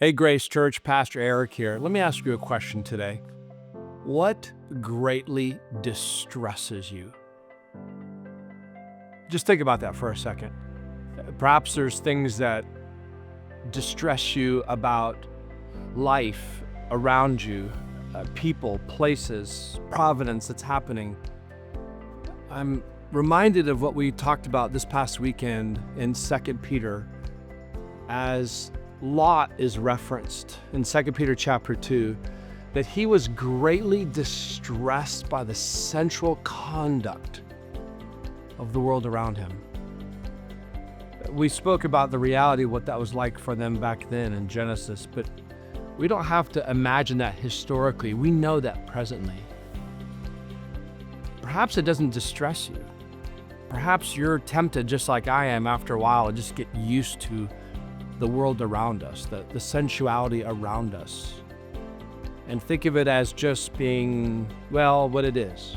Hey, Grace Church, Pastor Eric here. Let me ask you a question today. What greatly distresses you? Just think about that for a second. Perhaps there's things that distress you about life around you, people, places, providence that's happening. I'm reminded of what we talked about this past weekend in 2 Peter as Lot is referenced in 2 Peter chapter 2, that he was greatly distressed by the sensual conduct of the world around him. We spoke about the reality of what that was like for them back then in Genesis, but we don't have to imagine that historically. We know that presently. Perhaps it doesn't distress you. Perhaps you're tempted, just like I am after a while, to just get used to the world around us, the sensuality around us, and think of it as just being, well, what it is.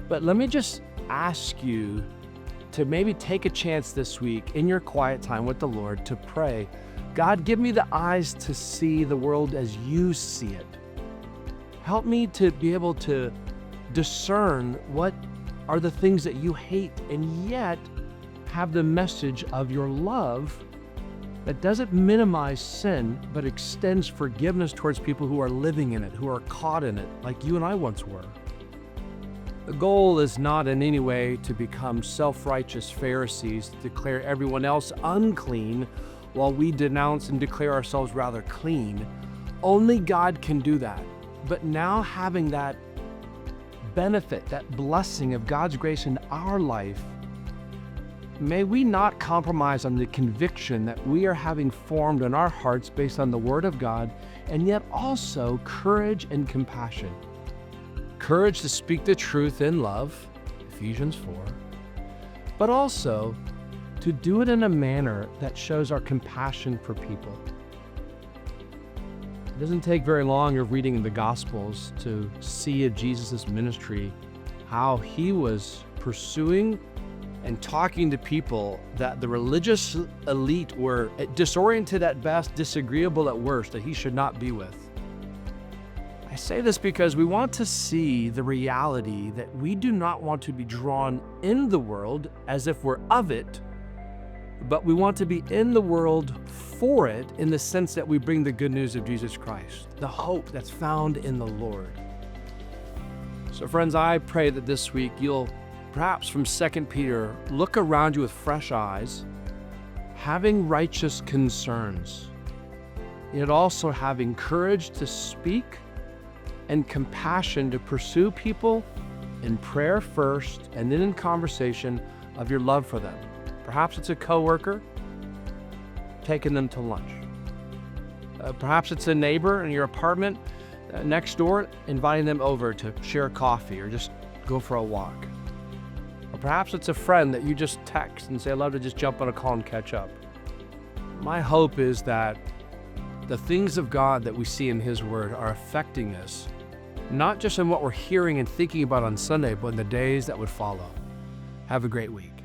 But let me just ask you to maybe take a chance this week in your quiet time with the Lord to pray, God, give me the eyes to see the world as you see it. Help me to be able to discern what are the things that you hate and yet have the message of your love that doesn't minimize sin, but extends forgiveness towards people who are living in it, who are caught in it, like you and I once were. The goal is not in any way to become self-righteous Pharisees, to declare everyone else unclean while we denounce and declare ourselves rather clean. Only God can do that. But now having that benefit, that blessing of God's grace in our life, may we not compromise on the conviction that we are having formed in our hearts based on the Word of God, and yet also courage and compassion. Courage to speak the truth in love, Ephesians 4, but also to do it in a manner that shows our compassion for people. It doesn't take very long of reading the Gospels to see of Jesus' ministry, how he was pursuing and talking to people that the religious elite were disoriented at best, disagreeable at worst, that he should not be with. I say this because we want to see the reality that we do not want to be drawn in the world as if we're of it, but we want to be in the world for it in the sense that we bring the good news of Jesus Christ, the hope that's found in the Lord. So friends, I pray that this week you'll perhaps from 2 Peter, look around you with fresh eyes, having righteous concerns, yet also having courage to speak and compassion to pursue people in prayer first and then in conversation of your love for them. Perhaps it's a coworker, taking them to lunch. Perhaps it's a neighbor in your apartment next door, inviting them over to share coffee or just go for a walk. Or perhaps it's a friend that you just text and say, I'd love to just jump on a call and catch up. My hope is that the things of God that we see in His Word are affecting us, not just in what we're hearing and thinking about on Sunday, but in the days that would follow. Have a great week.